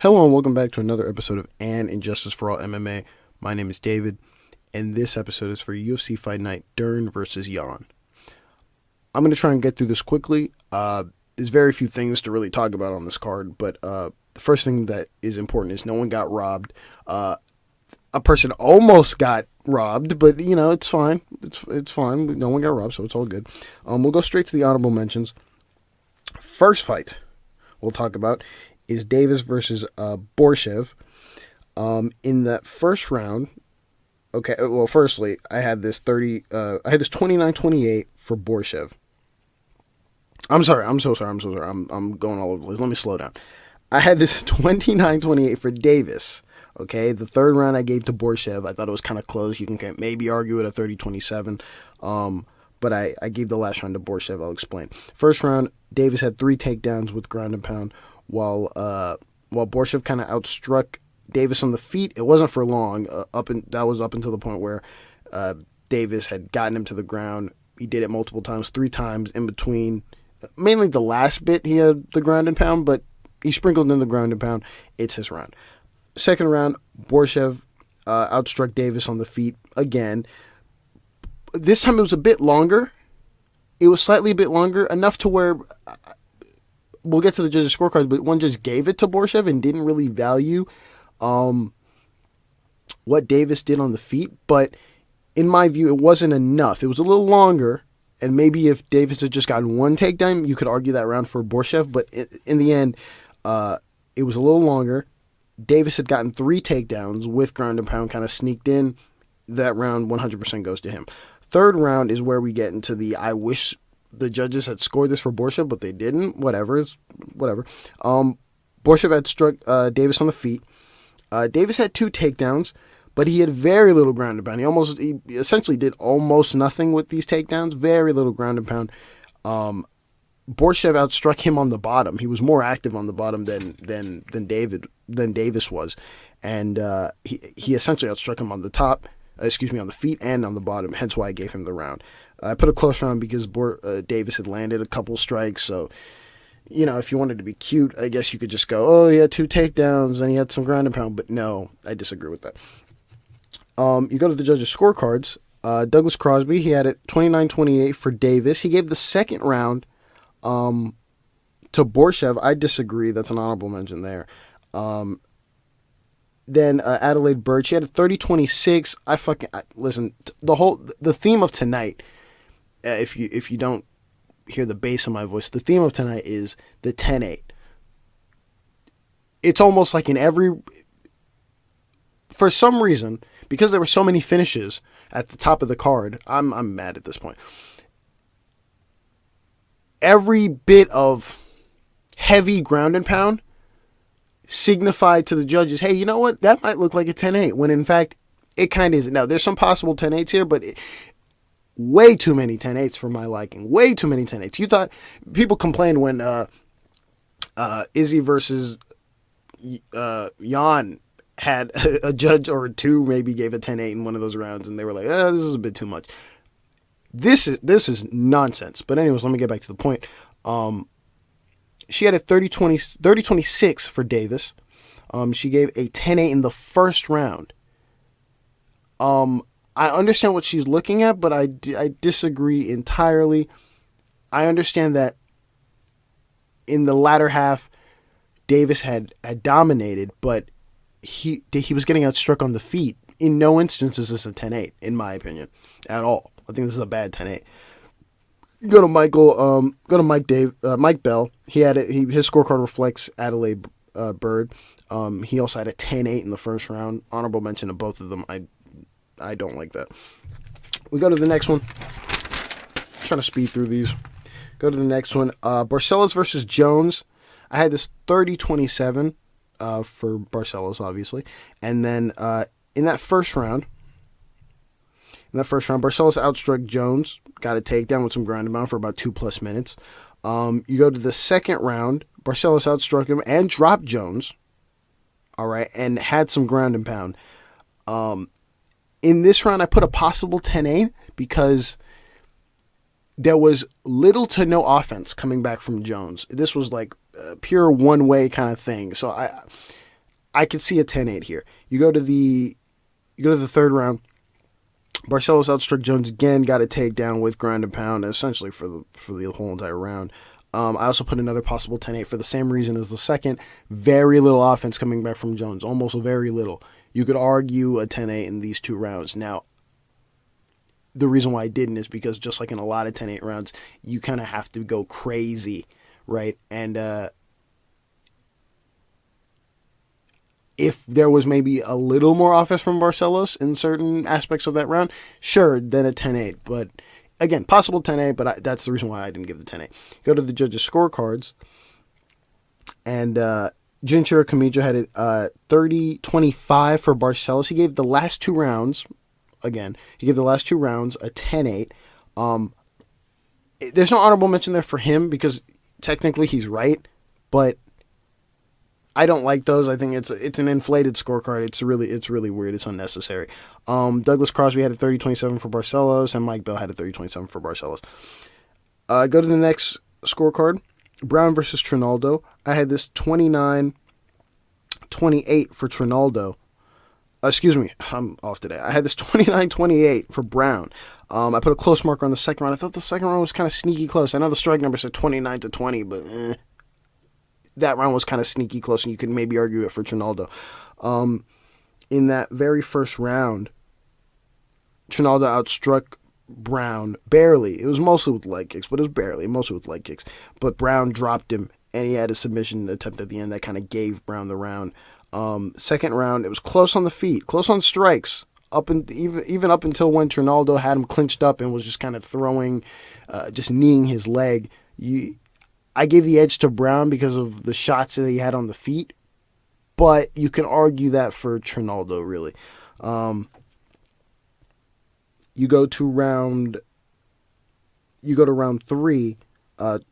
Hello and welcome back to another episode of Injustice For All MMA. My name is David, and this episode is for UFC Fight Night Dern V Yan. I'm going to try and get through this quickly. There's very few things to really talk about on this card, but the first thing that is important is no one got robbed. A person almost got robbed, but it's fine. It's fine. No one got robbed, so it's all good. We'll go straight to the honorable mentions. First fight we'll talk about is Davis versus Borshchev. In that first round, okay, well, firstly, I had this 29-28 for Borshchev. I'm sorry. I'm going all over the place. Let me slow down. I had this 29-28 for Davis. Okay, the third round I gave to Borshchev. I thought it was kind of close. You can maybe argue it at 30-27. But I gave the last round to Borshchev. I'll explain. First round, Davis had 3 takedowns with ground and pound, while Borshchev kind of outstruck Davis on the feet. It wasn't for long. That was up until the point where Davis had gotten him to the ground. He did it multiple times, 3 times in between. Mainly the last bit he had the ground and pound, but he sprinkled in the ground and pound. It's his round. Second round, Borshchev outstruck Davis on the feet again. This time it was a bit longer. It was slightly a bit longer, enough to where we'll get to the judges' scorecards, but one just gave it to Borshchev and didn't really value what Davis did on the feet. But in my view, it wasn't enough. It was a little longer, and maybe if Davis had just gotten 1 takedown, you could argue that round for Borshchev. But in the end, it was a little longer. Davis had gotten 3 takedowns with ground and pound, kind of sneaked in. That round 100% goes to him. Third round is where we get into the I wish the judges had scored this for Borshchev, but they didn't. Whatever. Borshchev had struck Davis on the feet. Davis had 2 takedowns, but he had very little ground and pound. He essentially did almost nothing with these takedowns. Very little ground and pound. Borshchev outstruck him on the bottom. He was more active on the bottom than Davis was, and he essentially outstruck him on the top. On the feet and on the bottom. Hence why I gave him the round. I put a close round because Davis had landed a couple strikes. So, if you wanted to be cute, I guess you could just go, oh, he had 2 takedowns and he had some ground and pound. But no, I disagree with that. You go to the judges' scorecards. Douglas Crosby, he had it 29-28 for Davis. He gave the second round to Borshchev. I disagree. That's an honorable mention there. Then Adelaide Bird, she had a 30-26. Listen. The theme of tonight, if you don't hear the bass of my voice, the theme of tonight is the 10-8. It's almost like for some reason, because there were so many finishes at the top of the card, I'm mad at this point. Every bit of heavy ground and pound signified to the judges, hey, you know what? That might look like a 10-8, when in fact, it kind of isn't. Now, there's some possible 10-8s here, but way too many 10-8s for my liking. Way too many 10-8s. You thought, people complained when Izzy versus Yan had a judge or 2 maybe gave a 10-8 in one of those rounds, and they were like, this is a bit too much. This is nonsense. But anyways, let me get back to the point. She had a 30-26 for Davis. She gave a 10-8 in the first round. I understand what she's looking at, but I disagree entirely. I understand that in the latter half, Davis had dominated, but he was getting outstruck on the feet. In no instance is this a 10-8, in my opinion, at all. I think this is a bad 10-8. Go to Mike Bell. He had it. His scorecard reflects Adelaide Bird. He also had a 10-8 in the first round. Honorable mention of both of them. I don't like that. We go to the next one. I'm trying to speed through these. Go to the next one. Barcelos versus Jones. I had this 30-27 for Barcelos, obviously, and then in that first round, Barcelos outstruck Jones, got a takedown with some ground and pound for about 2+ minutes. You go to the second round, Barcelos outstruck him and dropped Jones, all right, and had some ground and pound. In this round, I put a possible 10-8 because there was little to no offense coming back from Jones. This was like a pure one-way kind of thing. So I could see a 10-8 here. You go to the third round. Barcelos outstruck Jones again, got a takedown with ground and pound, essentially for the whole entire round. I also put another possible 10-8 for the same reason as the second. Very little offense coming back from Jones, almost very little. You could argue a 10-8 in these two rounds. Now, the reason why I didn't is because just like in a lot of 10-8 rounds, you kind of have to go crazy, right? And if there was maybe a little more offense from Barcelos in certain aspects of that round, sure, then a 10-8. But again, possible 10-8, but that's the reason why I didn't give the 10-8. Go to the judges' scorecards, and Junichiro Kamijo had it 30-25 for Barcelos. He gave the last two rounds, a 10-8. There's no honorable mention there for him because technically he's right, but I don't like those. I think it's an inflated scorecard. It's really weird. It's unnecessary. Douglas Crosby had a 30-27 for Barcelos, and Mike Bell had a 30-27 for Barcelos. Go to the next scorecard. Brown versus Trinaldo. I had this 29-28 for Trinaldo. Excuse me, I'm off today. I had this 29-28 for Brown. I put a close marker on the second round. I thought the second round was kind of sneaky close. I know the strike number said 29-20, but that round was kind of sneaky close, and you could maybe argue it for Trinaldo. In that very first round, Trinaldo outstruck Brown barely. It was mostly with leg kicks, but it was barely, mostly with leg kicks. But Brown dropped him, and he had a submission attempt at the end that kind of gave Brown the round. Second round, it was close on the feet, close on strikes, even up until when Trinaldo had him clinched up and was just kind of throwing, just kneeing his leg. I gave the edge to Brown because of the shots that he had on the feet, but you can argue that for Trinaldo, really. You go to round 3.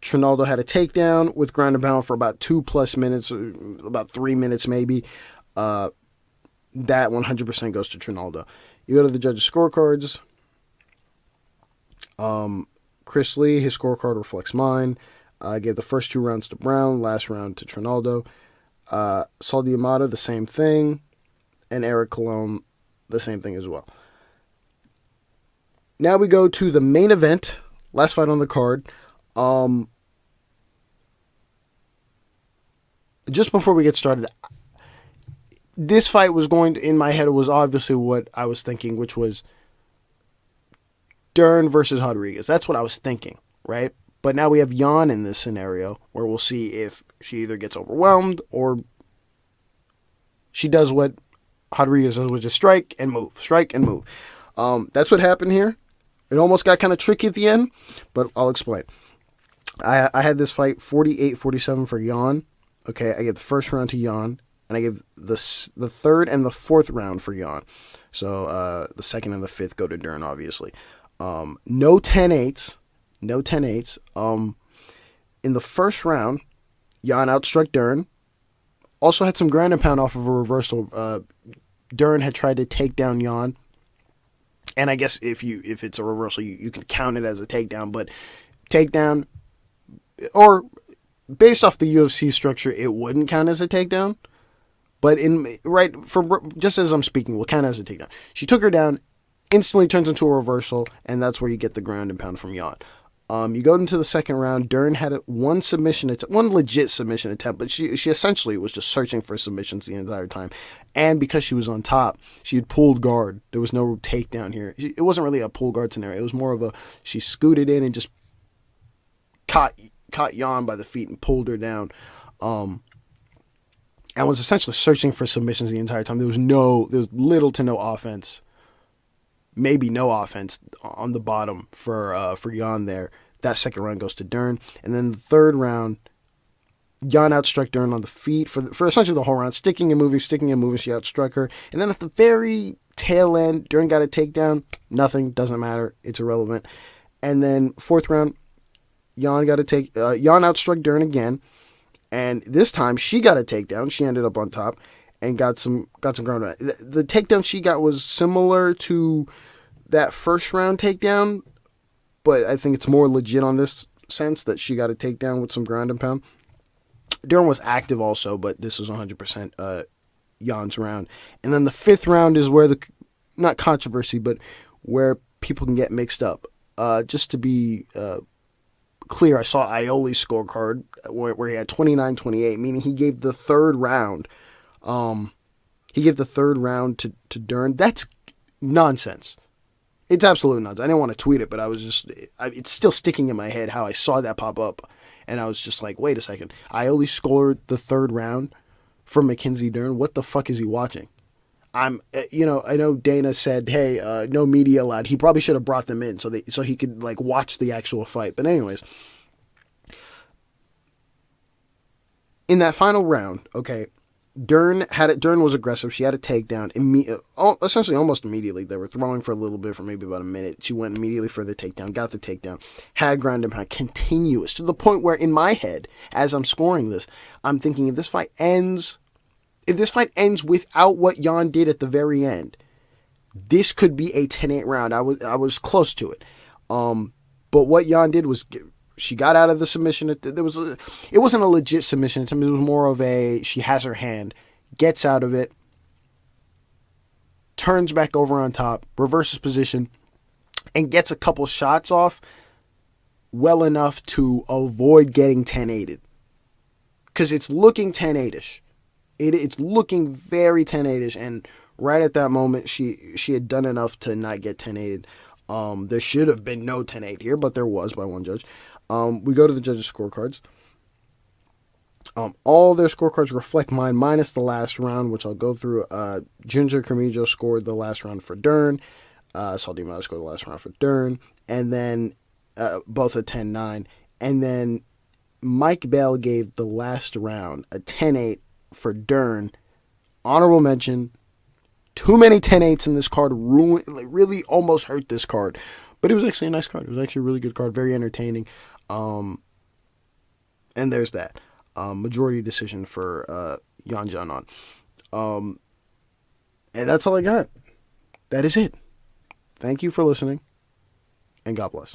Trinaldo had a takedown with ground and pound for about 2+ minutes, about 3 minutes maybe. That 100% goes to Trinaldo. You go to the judges' scorecards. Chris Lee, his scorecard reflects mine. I gave the first 2 rounds to Brown, last round to Trinaldo. Saul D'Amato, the same thing. And Eric Colon, the same thing as well. Now we go to the main event, last fight on the card. Just before we get started, this fight was in my head, it was obviously what I was thinking, which was Dern versus Rodriguez. That's what I was thinking, right? But now we have Yan in this scenario where we'll see if she either gets overwhelmed or she does what Rodriguez does, which is strike and move. That's what happened here. It almost got kind of tricky at the end, but I'll explain. I had this fight 48-47 for Yan. Okay, I gave the first round to Yan, and I gave the third and the fourth round for Yan. So the second and the fifth go to Dern, obviously. No 10-8s. In the first round, Yan outstruck Dern. Also had some ground and pound off of a reversal. Dern had tried to take down Yan. And I guess if it's a reversal, you can count it as a takedown. But takedown, or based off the UFC structure, it wouldn't count as a takedown. But just as I'm speaking, will count as a takedown. She took her down, instantly turns into a reversal, and that's where you get the ground and pound from Yan. You go into the second round. Dern had one legit submission attempt, but she essentially was just searching for submissions the entire time. And because she was on top, she had pulled guard. There was no takedown here. It wasn't really a pull guard scenario. It was more of she scooted in and just caught Yan by the feet and pulled her down. And was essentially searching for submissions the entire time. There was little to no offense. Maybe no offense on the bottom for Yan there. That second round goes to Dern. And then the third round, Yan outstruck Dern on the feet for essentially the whole round. Sticking and moving, she outstruck her. And then at the very tail end, Dern got a takedown. Nothing, doesn't matter. It's irrelevant. And then fourth round, Yan outstruck Dern again. And this time, she got a takedown. She ended up on top and got some ground. The takedown she got was similar to that first round takedown, but I think it's more legit on this sense that she got a takedown with some ground and pound. Dern was active also, but this was 100% Jan's round. And then the 5th round is where not controversy, but where people can get mixed up. Just to be clear, I saw Ioli's scorecard where he had 29-28, meaning he gave the 3rd round. He gave the 3rd round to Dern. That's nonsense. It's absolute nonsense. I didn't want to tweet it, but it's still sticking in my head how I saw that pop up. And I was just like, wait a second. Ioli scored the 3rd round for Mackenzie Dern. What the fuck is he watching? I know Dana said, hey, no media allowed. He probably should have brought them in so he could like watch the actual fight. But anyways, in that final round, okay, Dern was aggressive. She had a takedown essentially almost immediately. They were throwing for a little bit, for maybe about a minute. She went immediately for the takedown, got the takedown, had ground and pound, continuous, to the point where in my head, as I'm scoring this, I'm thinking if this fight ends without what Yan did at the very end, this could be a 10-8 round. I was close to it. But what Yan did was she got out of the submission. It wasn't a legit submission. It was more of she has her hand, gets out of it, turns back over on top, reverses position, and gets a couple shots off well enough to avoid getting 10-8'd. Because it's looking 10-8-ish. It's looking very 10-8-ish, and right at that moment, she had done enough to not get 10-8'd. There should have been no 10-8 here, but there was by one judge. We go to the judges' scorecards. All their scorecards reflect mine, minus the last round, which I'll go through. Ginger Carmijo scored the last round for Dern. Saul DiMaggio scored the last round for Dern. And then both a 10-9. And then Mike Bell gave the last round a 10-8 for Dern. Honorable mention. Too many 10-8s in this card really almost hurt this card. But it was actually a nice card. It was actually a really good card. Very entertaining. And there's that. Majority decision for Yan Jianan. And that's all I got. That is it. Thank you for listening. And God bless.